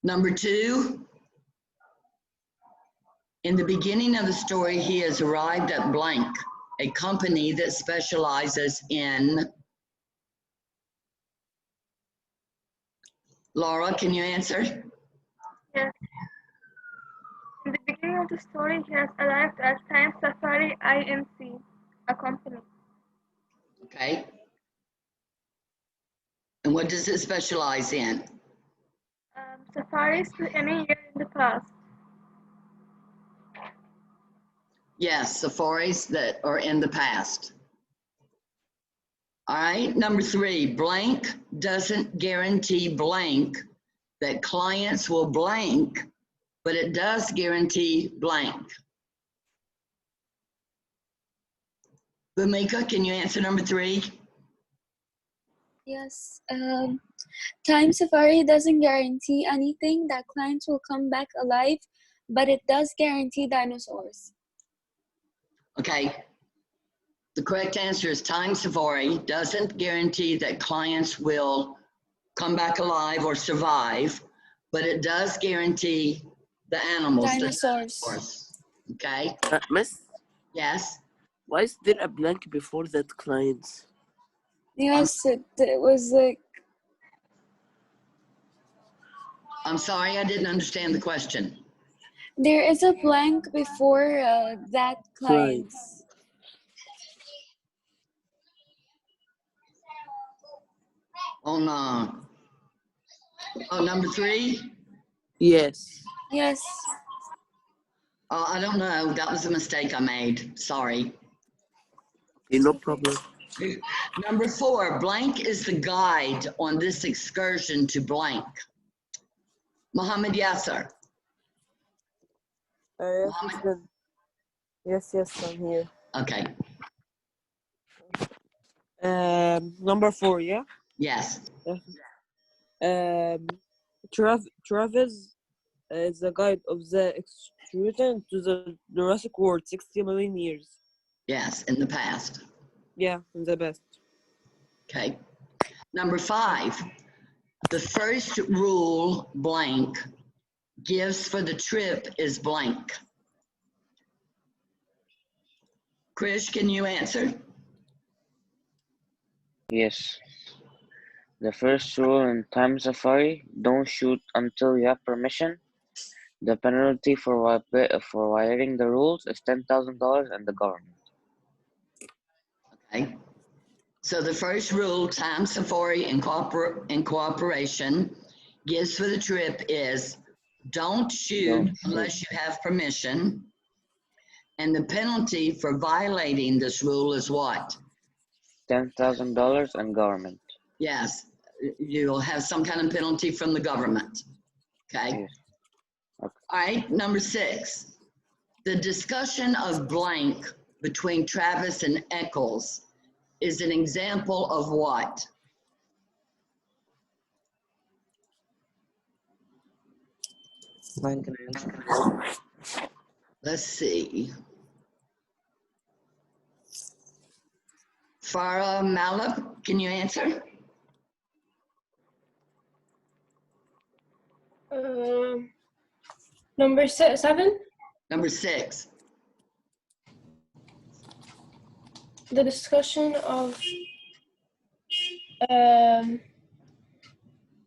Number 2, in the beginning of the story, he has arrived at blank, a company that specializes in. Laura, can you answer? Yes. In the beginning of the story, he has arrived at Time Safari Inc., a company. Okay. And what does it specialize in? Safaris to any year in the past. Yes, safaris that are in the past. All right, number 3, blank doesn't guarantee blank that clients will blank, but it does guarantee blank. Bhumika, can you answer number 3? Yes. Time Safari doesn't guarantee anything that clients will come back alive, but it does guarantee dinosaurs. Okay. The correct answer is Time Safari doesn't guarantee that clients will come back alive or survive, but it does guarantee the animals. Dinosaurs. Okay. Miss? Yes. Why is there a blank before that clients? Yes, it was like. I'm sorry, I didn't understand the question. There is a blank before that clients. Oh, no. Oh, number 3? Yes. Yes. Oh, I don't know. That was a mistake I made. Sorry. Okay, no problem. Number 4, blank is the guide on this excursion to blank. Mohammed Yasser. Yes, I'm here. Okay. Number 4, yeah? Yes. Travis is the guide of the excursion to the Jurassic World, 60 million years. Yes, in the past. Yeah, in the past. Okay. Number 5, the first rule blank gives for the trip is blank. Krish, can you answer? Yes. The first rule in Time Safari, don't shoot until you have permission. The penalty for violating the rules is $10,000 and the government. Okay. So the first rule, Time Safari in cooperation, gives for the trip is don't shoot unless you have permission. And the penalty for violating this rule is what? $10,000 and government. Yes, you'll have some kind of penalty from the government. Okay. Yes. Okay. All right, number 6. The discussion of blank between Travis and Eccles is an example of what? Blank. Let's see. Farah Malab, can you answer? Number 7. Number 6. The discussion of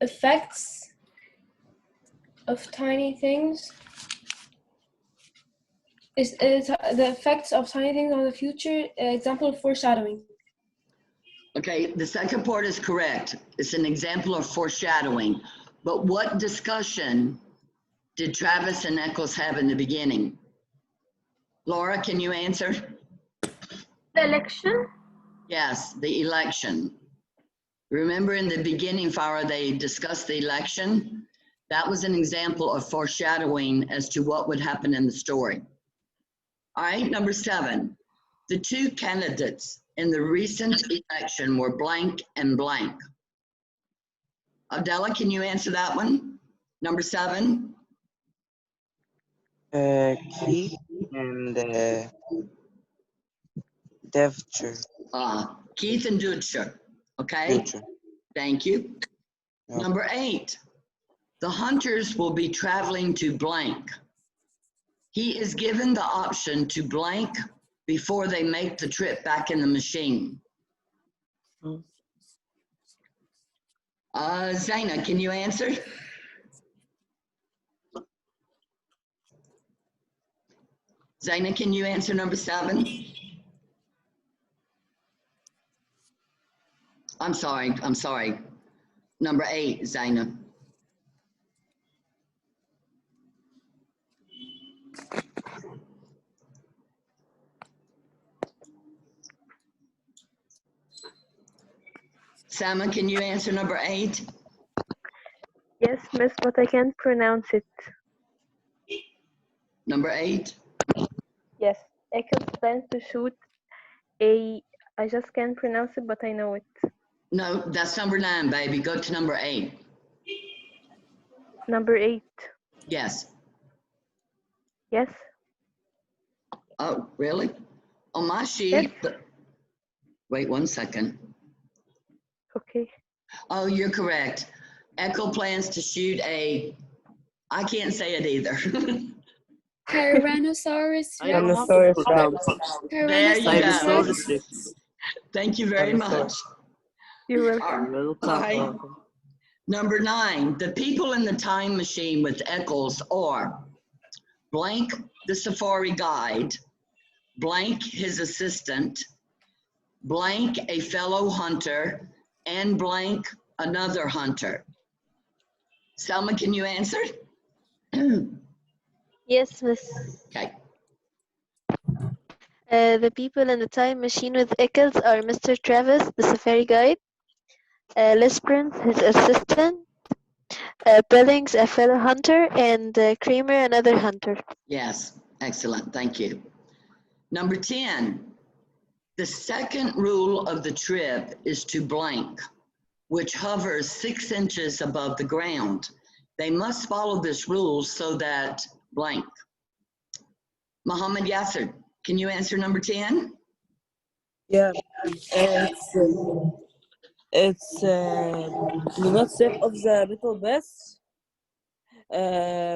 effects of tiny things is the effects of tiny things on the future, example of foreshadowing. Okay, the second part is correct. It's an example of foreshadowing. But what discussion did Travis and Eccles have in the beginning? Laura, can you answer? The election? Yes, the election. Remember in the beginning, Farah, they discussed the election? That was an example of foreshadowing as to what would happen in the story. All right, number 7. The 2 candidates in the recent election were blank and blank. Abdallah, can you answer that one? Number 7. Keith and Devcher. Keith and Dutcher. Okay. Future. Thank you. Yeah. Number 8. The hunters will be traveling to blank. He is given the option to blank before they make the trip back in the machine. Zaina, can you answer? Zaina, can you answer number 7? I'm sorry. Number 8, Zaina. Sama, can you answer number 8? Yes, miss, but I can't pronounce it. Number 8? Yes, Eccles plans to shoot a. I just can't pronounce it, but I know it. No, that's number 9, baby. Go to number 8. Number 8. Yes. Yes. Oh, really? On my sheet. Yes. Wait 1 second. Okay. Oh, you're correct. Echo plans to shoot a, I can't say it either. Tyrannosaurus I don't Rex. have to pronounce it. There you go. Tyrannosaurus Rex. Thank you very much. You're All welcome. Welcome. All right. Number 9, the people in the time machine with Eccles are blank the safari guide, blank his assistant, blank a fellow hunter, and blank another hunter. Selma, can you answer? Yes, miss. Okay. The people in the time machine with Eccles are Mr. Travis, the safari guide, Lesperance, his assistant, Billings, a fellow hunter, and Kramer, another hunter. Yes, excellent. Thank you. Number 10, the second rule of the trip is to blank, which hovers 6 inches above the ground. They must follow this rule so that blank. Muhammad Yasser, can you answer number 10? Yeah, it's do not step off the metal base,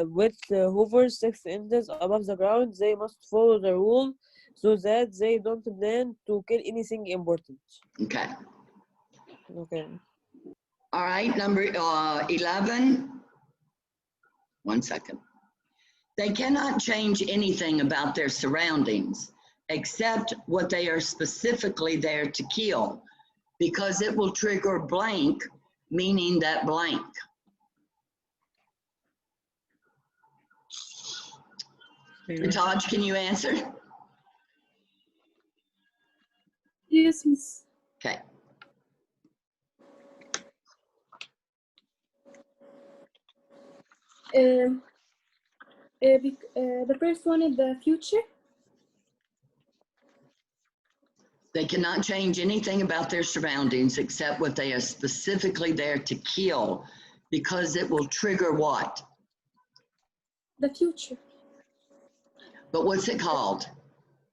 which hovers 6 inches above the ground. They must follow the rule so that they don't plan to kill anything important. Okay. Okay. All right, number 11. 1 second. They cannot change anything about their surroundings except what they are specifically there to kill, because it will trigger blank, meaning that blank. Taj, can you answer? Yes, miss. Okay. The first one is the future. They cannot change anything about their surroundings except what they are specifically there to kill, because it will trigger what? The future. But what's it called?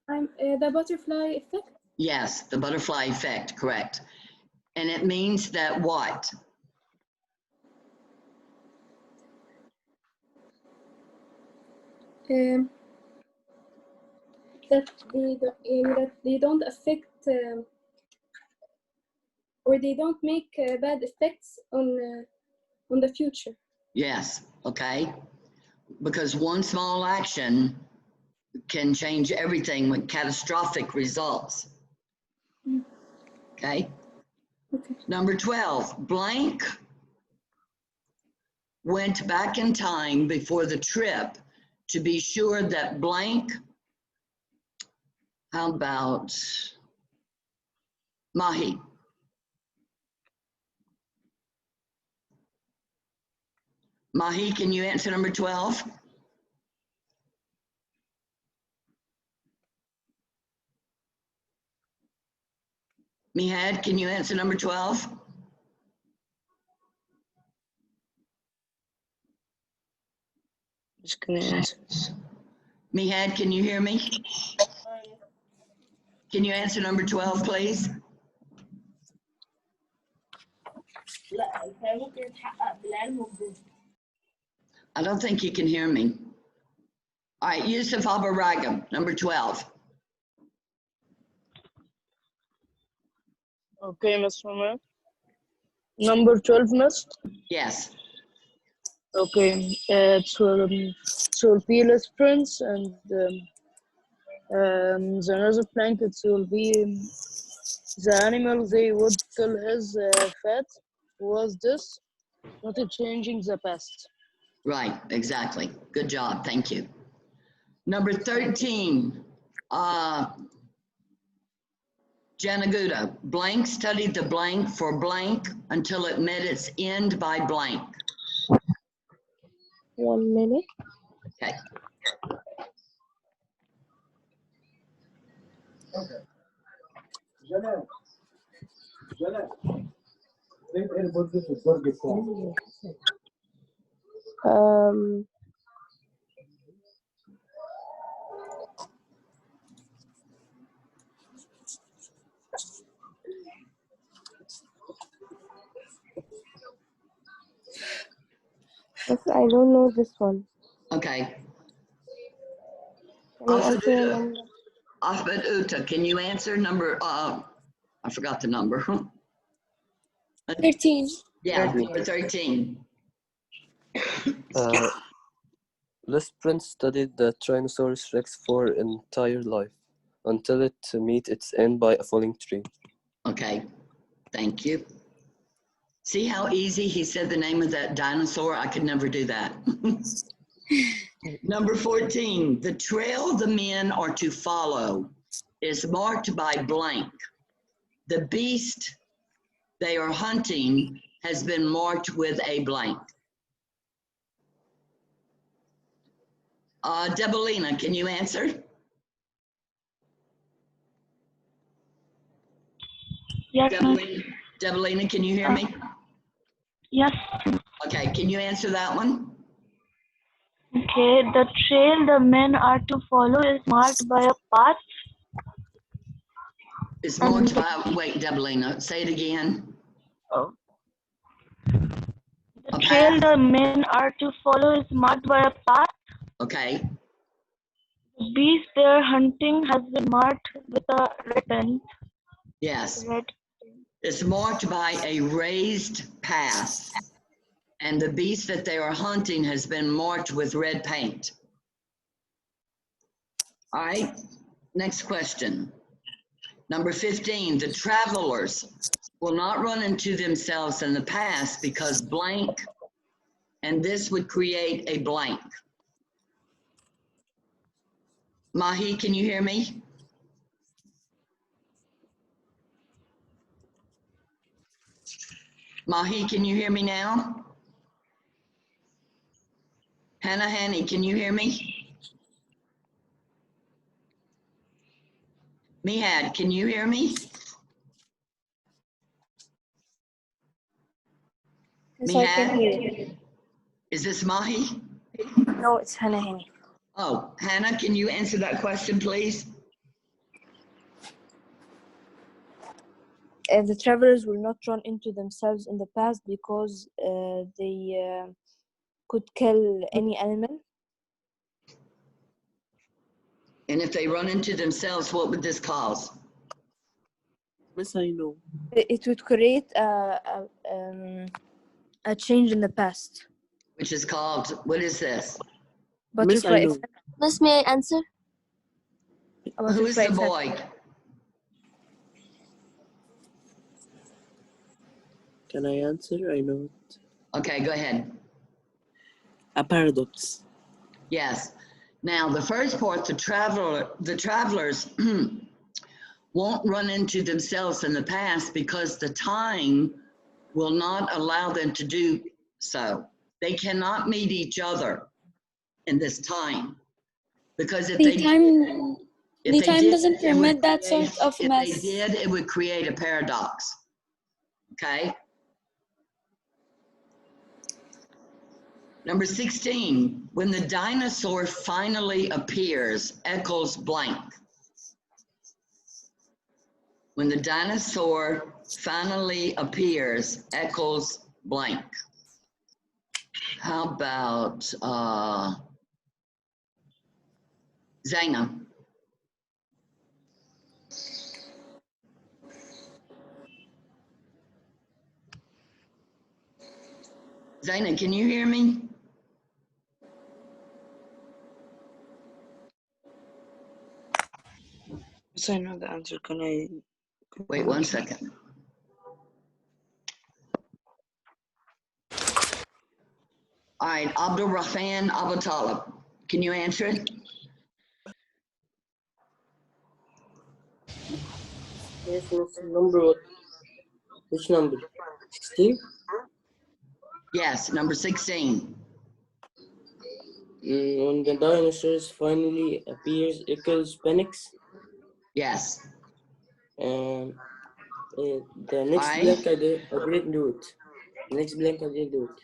The butterfly effect. Yes, the butterfly effect, correct. And it means that what? That they don't affect or they don't make bad effects on the future. Yes, okay. Because one small action can change everything with catastrophic results. Okay? Okay. Number 12, blank went back in time before the trip to be sure that blank, how about Mahi? Mahi, can you answer number 12? Mihad, can you answer number 12? Just gonna answer. Mihad, can you hear me? Can you answer number 12, please? لا الحياة ممكن يتحقق بالعلم والجهد. I don't think he can hear me. All right, Yusuf Abaragam, number 12. Okay, Miss Mohammed. Number 12, Miss. Yes. Okay, it will be less prints, and the another plank it will be the animal they would kill his fat was this, not changing the past. Right, exactly. Good job. Thank you. Number 13, Janaguda, blank studied the blank for blank until it met its end by blank. 1 minute. Okay. Um, I don't know this one. Okay. Can I answer a number? Ahmed Uta, can you answer number, I forgot the number. 13. Yeah, number 13. This prince studied the Tyrannosaurus Rex for entire life until it meet its end by a falling tree. Okay, thank you. See how easy he said the name of that dinosaur? I could never do that. Number 14, the trail the men are to follow is marked by blank. The beast they are hunting has been marked with a blank. Debolina, can you answer? Yes, Miss. Debolina, can you hear me? Yes. Okay, can you answer that one? Okay, the trail the men are to follow is marked by a path. It's marked by, wait, Debolina, say it again. Oh. The A trail path? the men are to follow is marked by a path. Okay, The beast they are hunting has been marked with a red pen. yes. Red. It's marked by a raised path, and the beast that they are hunting has been marked with red paint. All right, next question. Number 15, the travelers will not run into themselves in the past because blank, and this would create a blank. Mahi, can you hear me? Mahi, can you hear me now? Hannah Hanny, can you hear me? Mihad, can you hear me? Yes, I can hear you. Is this Mahi? No, it's Hannah Haney. Oh, Hannah, can you answer that question, please? The travelers will not run into themselves in the past because they could kill any animal. And if they run into themselves, what would this cause? Miss, I know. It would create a change in the past. Which is called, what is this? Miss, I Butterfly know. effect. Miss, may I answer? Who is the boy? Can I answer? I know it. Okay, go ahead. A paradox. Yes. Now, the first part, the travelers won't run into themselves in the past because the time will not allow them to do so. They cannot meet each other in this time because if The they time did, doesn't it would permit that create- sort of if mess. they did, it would create a paradox. Okay. Number 16, when the dinosaur finally appears, equals blank. When the dinosaur finally appears, equals blank. How about Zaina? Zaina, can you hear me? Yes, I know the answer. Can I? Wait 1 second. All right, Abdul Rahman Abu Talib, can you answer it? Yes, miss. Number what? Which number? 16? Yes, number 16. When the dinosaurs finally appears, equals Phoenix. Yes. The All next right. blank I didn't do it. Next blank I didn't do it.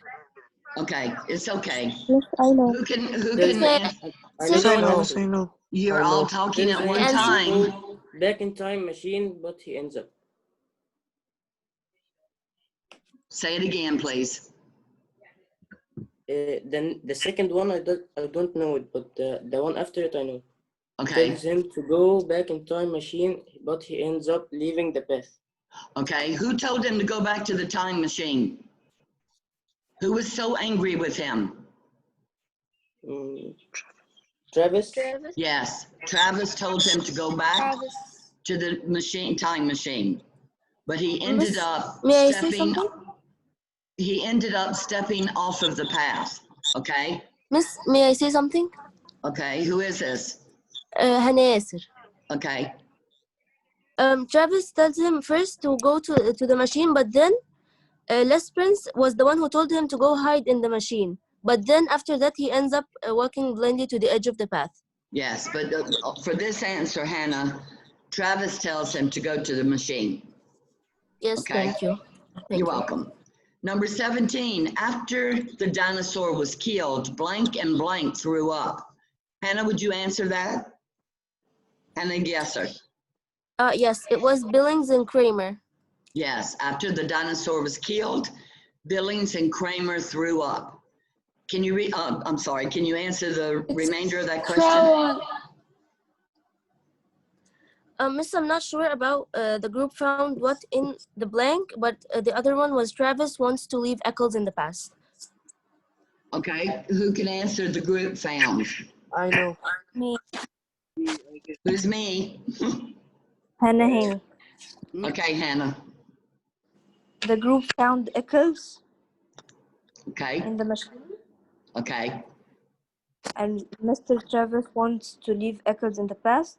Okay, it's okay. Yes, I know. Who can There's answer? I Yes, know I what know. answer. I know. You're I all know. talking Tells at one him to time. go back in time machine, but he ends up. Say it again, please. Then the second one I don't know it, but the one after it I know. Okay, Tells him to go back in time machine, but he ends up leaving the path. okay. Who told him to go back to the time machine? Who was so angry with him? Travis? Travis? Yes, Travis told him to go back Travis. to the time machine. But he ended Miss, up may I say stepping, something? he ended up stepping off of the path. Okay, Miss, may I say something? okay. Who is this? Hana Yasser. Okay, Travis tells him first to go to the machine, but then Les Prince was the one who told him to go hide in the machine. But then after that, he ends up walking blindly to the edge of the path. yes. But for this answer, Hannah, Travis tells him to go to the machine. Yes, Okay. thank you. You're welcome. Number 17, after the dinosaur was killed, blank and blank threw up. Hannah, would you answer that? Hannah Gesser. Yes, it was Billings and Kramer. Yes, after the dinosaur was killed, Billings and Kramer threw up. Can you read, I'm sorry, can you answer the remainder of that question? Miss, I'm not sure about the group found what in the blank, but the other one was Travis wants to leave Eccles in the past. Okay, who can answer the group found? I know. Me. Who's me? Hannah Haney. Okay, Hannah. The group found Eccles Okay, in the machine, okay, and Mr. Travis wants to leave Eccles in the past,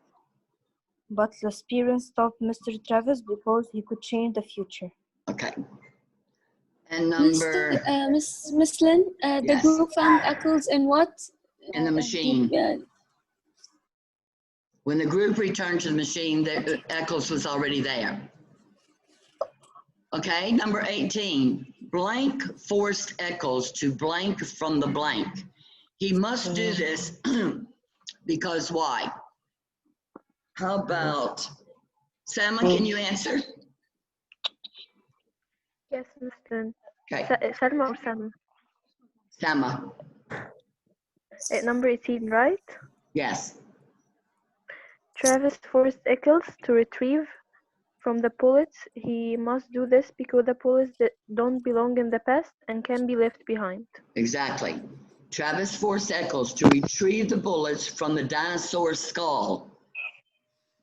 but the Spearman stopped Mr. Travis because he could change the future. okay. And number, Miss Lynn, the yes, group found Eccles in what? in the machine. When the group returned to the machine, Eccles was already there. Okay, number 18, blank forced Eccles to blank from the blank. He must do this because why? How about, Sama, can you answer? Yes, Mr. Okay, Salma or Salma? Sama, Number 18, right? yes, Travis forced Eccles to retrieve from the bullets. He must do this because the bullets that don't belong in the past and can be left behind. exactly. Travis forced Eccles to retrieve the bullets from the dinosaur's skull.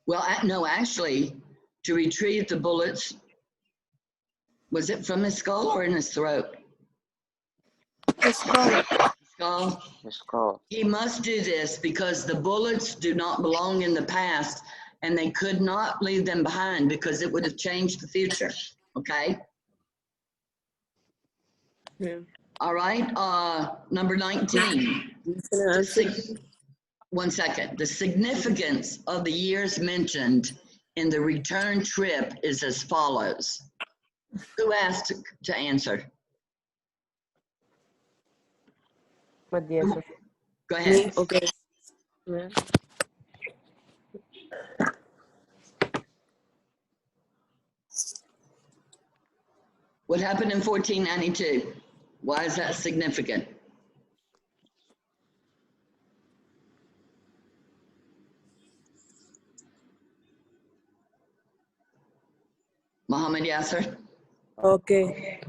Well, no, actually, to retrieve the bullets, was it from his skull or in his throat? His skull. Skull. The skull. He must do this because the bullets do not belong in the past and they could not leave them behind because it would have changed the future. Okay. Yeah. All right. Number 19. One second. The significance of the years mentioned in the return trip is as follows. Who asked to answer? What the answer? Go ahead. Okay. Yeah. What happened in 1492? Why is that significant? Muhammad Yasser? Okay.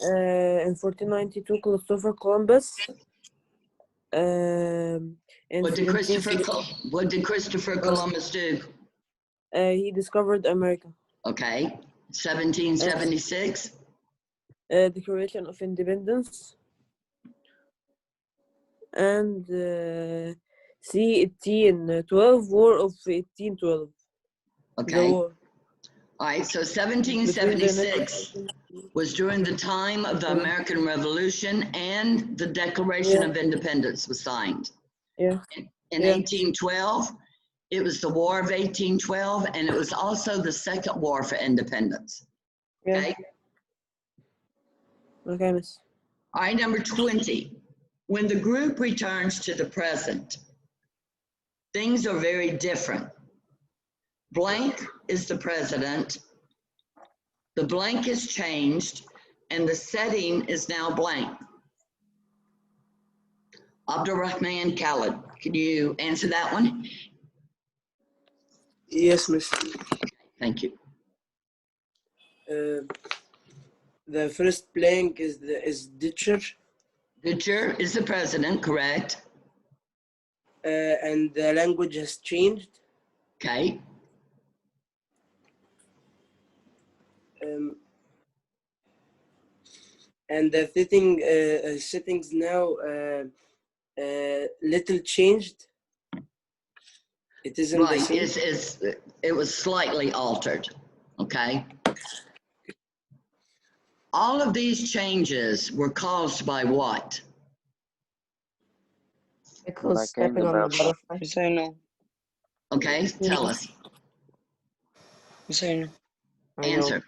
In 1492, Christopher Columbus. In What did 1760, Christopher Columbus do? he discovered America. Okay. 1776? Declaration of Independence. And C1812, War of 1812. The Okay. war All right. So between the 1776 was during the time of the American Revolution and the Declaration of Independence was signed. Yeah. In 1812, it was the War of 1812, and it was also the Second War for Independence. Okay. Okay, miss. All right, number 20. When the group returns to the present, things are very different. Blank is the president. The blank is changed, and the setting is now blank. Abdurrahman Khalid, can you answer that one? Yes, miss. Thank you. The first blank is Ditcher, Ditcher is the president, correct? and the language has changed. Okay. And the settings now little changed. It isn't the Right, same. it was slightly altered, okay? All of these changes were caused by what? Eccles stepping on the butterfly. Yes, I know. Okay, tell us. Yes, I know. Answer.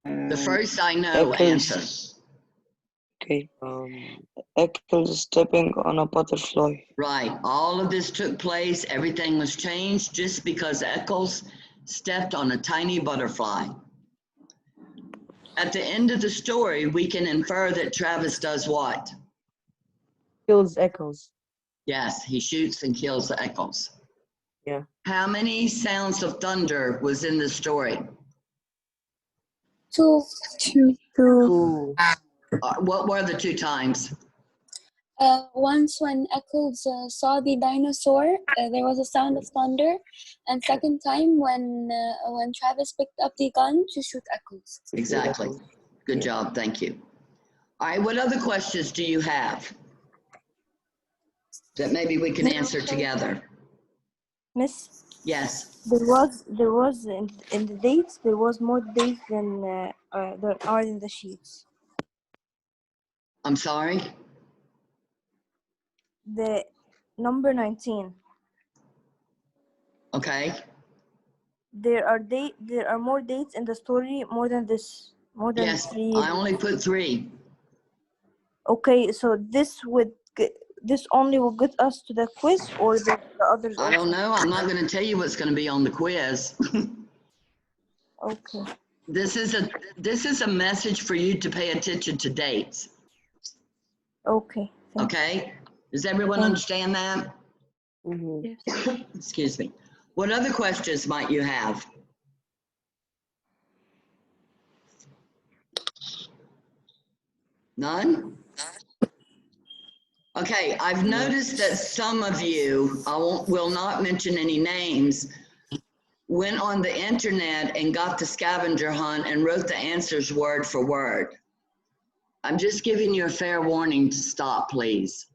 The first I know answer. Okay. Eccles stepping on a butterfly. Right, all of this took place, everything was changed just because Eccles stepped on a tiny butterfly. At the end of the story, we can infer that Travis does what? Kills Eccles. Yes, he shoots and kills the Eccles. Yeah. How many sounds of thunder was in the story? Two. Ooh. What were the two times? Once when Eccles saw the dinosaur, there was a sound of thunder, and second time when Travis picked up the gun to shoot Eccles. Exactly. Good job, thank you. All right, what other questions do you have that maybe we can answer together? Miss, Yes. there was in the dates, there was more dates than there are in the sheets. I'm sorry? The number 19. Okay. There are more dates in the story, more than this, more than Yes, 3. I only put 3. Okay, so this only will get us to the quiz, or the others I don't also? know. I'm not going to tell you what's going to be on the quiz. Okay. This is a message for you to pay attention to dates. Okay. Okay? Does everyone understand that? Mm-hmm. Excuse me. What other questions might you have? None? Okay, I've noticed that some of you, will not mention any names, went on the internet and got the scavenger hunt and wrote the answers word for word. I'm just giving you a fair warning to stop, please.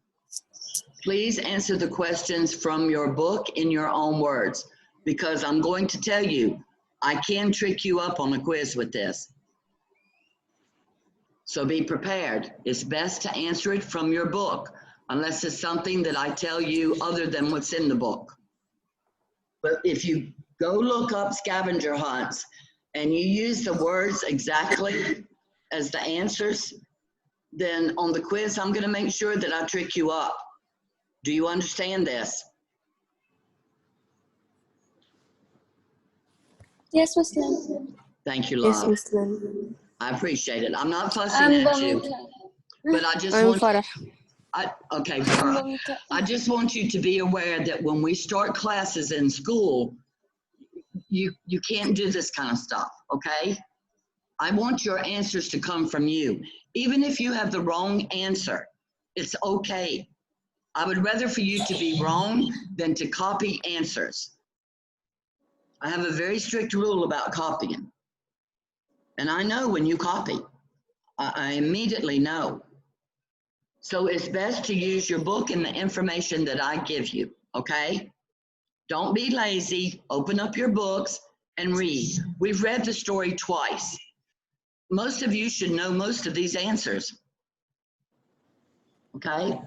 Please answer the questions from your book in your own words, because I'm going to tell you, I can trick you up on a quiz with this. So be prepared. It's best to answer it from your book, unless it's something that I tell you other than what's in the book. But if you go look up scavenger hunts and you use the words exactly as the answers, then on the quiz, I'm going to make sure that I trick you up. Do you understand this? Yes, Miss Lynn. Thank you, Yes, love. Miss Lynn. I appreciate it. I'm not fussing I'm at you, Bonita. but I just I'm want Farah. okay, I'm Farah. Bonita. I just want you to be aware that when we start classes in school, you can't do this kind of stuff, okay? I want your answers to come from you. Even if you have the wrong answer, it's okay. I would rather for you to be wrong than to copy answers. I have a very strict rule about copying. And I know when you copy. I immediately know. So it's best to use your book and the information that I give you, okay? Don't be lazy. Open up your books and read. We've read the story twice. Most of you should know most of these answers, okay?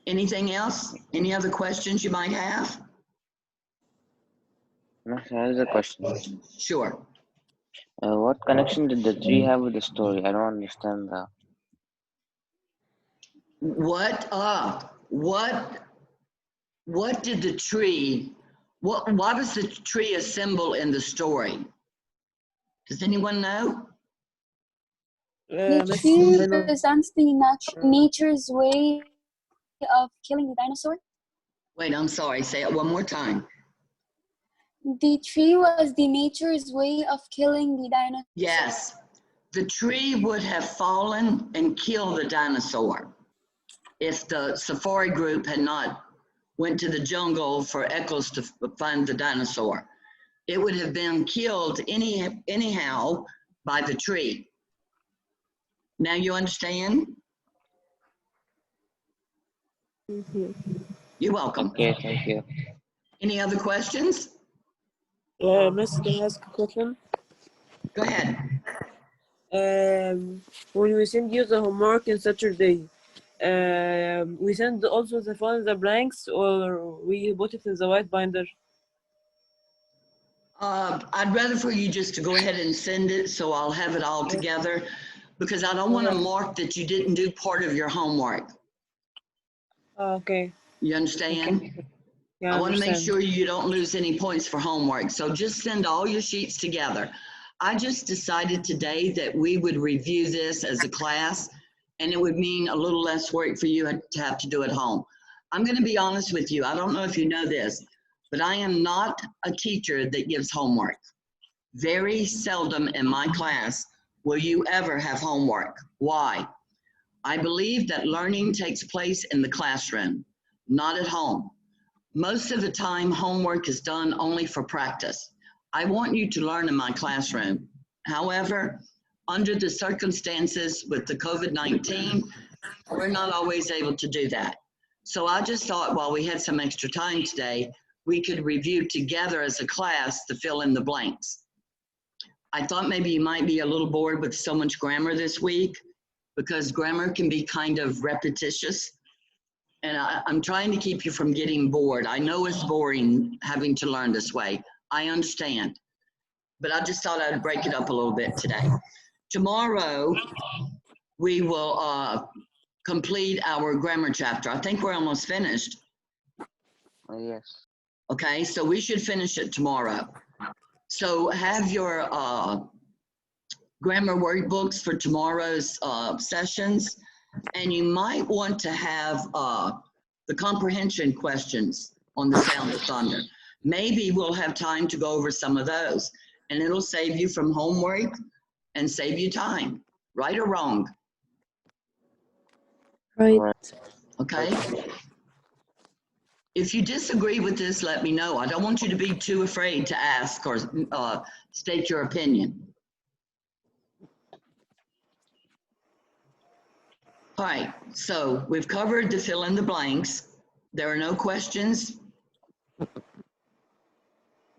Anything else? Any other questions you might have? No, here's a question. Sure. What connection did the tree have with the story? I don't understand that. What did the tree, why was the tree a symbol in the story? Does anyone know? The tree represents the nature's way of killing the dinosaur. Wait, I'm sorry. Say it one more time. The tree was the nature's way of killing the dinosaur. Yes. The tree would have fallen and killed the dinosaur if the safari group had not went to the jungle for Eccles to find the dinosaur. It would have been killed anyhow by the tree. Now you understand? You're welcome. Okay, thank you. Any other questions? Miss, can I ask a question? Go ahead. When we send you the homework on Saturday, we send also the fill in the blanks, or we put it in the white binder? I'd rather for you just to go ahead and send it so I'll have it all together, because I don't want to mark that you didn't do part of your homework. Okay. You understand? Okay. Yeah, I want to make understand. sure you don't lose any points for homework. So just send all your sheets together. I just decided today that we would review this as a class, and it would mean a little less work for you to have to do at home. I'm going to be honest with you. I don't know if you know this, but I am not a teacher that gives homework. Very seldom in my class will you ever have homework. Why? I believe that learning takes place in the classroom, not at home. Most of the time, homework is done only for practice. I want you to learn in my classroom. However, under the circumstances with the COVID-19, we're not always able to do that. So I just thought while we had some extra time today, we could review together as a class to fill in the blanks. I thought maybe you might be a little bored with so much grammar this week, because grammar can be kind of repetitious. And I'm trying to keep you from getting bored. I know it's boring having to learn this way. I understand. But I just thought I'd break it up a little bit today. Tomorrow, we will complete our grammar chapter. I think we're almost finished. Yes. Okay, so we should finish it tomorrow. So have your grammar workbooks for tomorrow's sessions. And you might want to have the comprehension questions on the sound of thunder. Maybe we'll have time to go over some of those, and it'll save you from homework and save you time, right or wrong? Right. Okay? If you disagree with this, let me know. I don't want you to be too afraid to ask or state your opinion. All right, so we've covered the fill in the blanks. There are no questions?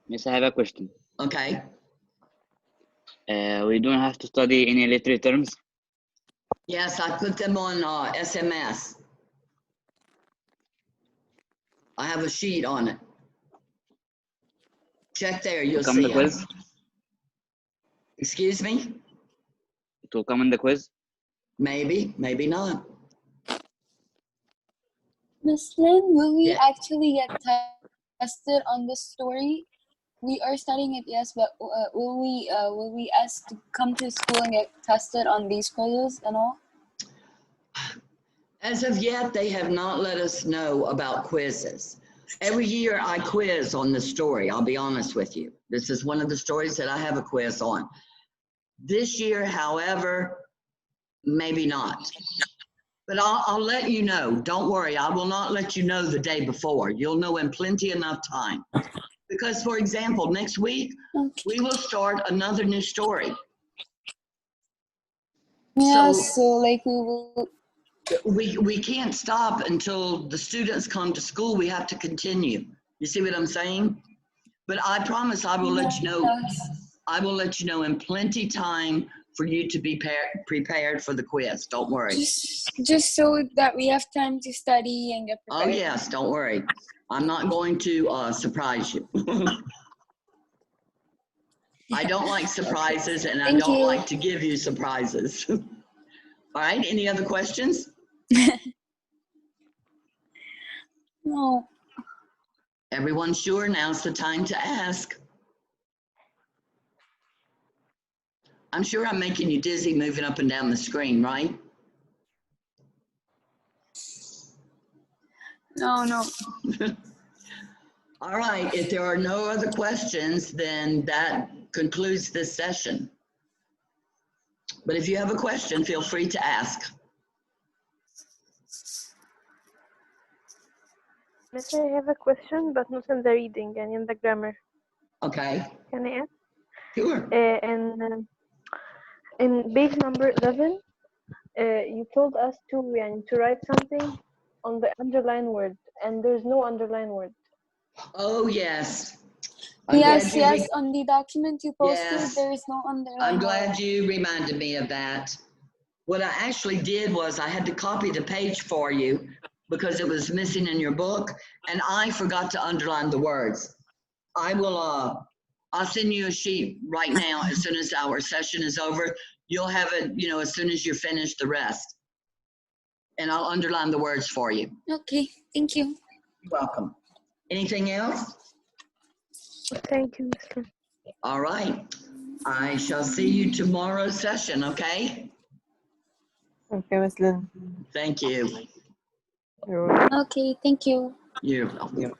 Yes, I have a question. Okay. We don't have to study any literary terms. Yes, I put them on SMS. I have a sheet on it. Check there, you'll come see the quiz. it. Excuse me? It will come in the quiz. Maybe, maybe not. Miss Lynn, will we Yeah. actually get tested on this story? We are studying it, yes, but will we ask to come to school and get tested on these quizzes and all? As of yet, they have not let us know about quizzes. Every year I quiz on this story, I'll be honest with you. This is one of the stories that I have a quiz on. This year, however, maybe not. But I'll let you know. Don't worry, I will not let you know the day before. You'll know in plenty enough time. Because, for example, next week, we will start another new story. Yeah, So so like we will. we can't stop until the students come to school. We have to continue. You see what I'm saying? But I promise I will let you know. Yes. I will let you know in plenty time for you to be prepared for the quiz. Don't worry. Just so that we have time to study and get prepared. Oh yes, don't worry. I'm not going to surprise you. I don't like surprises, and I don't like to give you surprises. All right, any other questions? No. Everyone sure? Now's the time to ask. I'm sure I'm making you dizzy moving up and down the screen, right? No. All right, if there are no other questions, then that concludes this session. But if you have a question, feel free to ask. Miss, I have a question, but not in the reading and in the grammar. Okay. Can I ask? Sure. In page number 11, you told us to write something on the underline word, and there's no underline word. Oh, yes. Yes, on the document you posted, Yes. there is no underline. I'm glad you reminded me of that. What I actually did was I had to copy the page for you because it was missing in your book, and I forgot to underline the words. I'll send you a sheet right now as soon as our session is over. You'll have it, as soon as you're finished the rest. And I'll underline the words for you. Okay, thank you. You're welcome. Anything else? Thank you, Mr. All right. I shall see you tomorrow's session, okay? Okay, Miss Lynn. Thank you. You're welcome. Okay, thank you. You're welcome.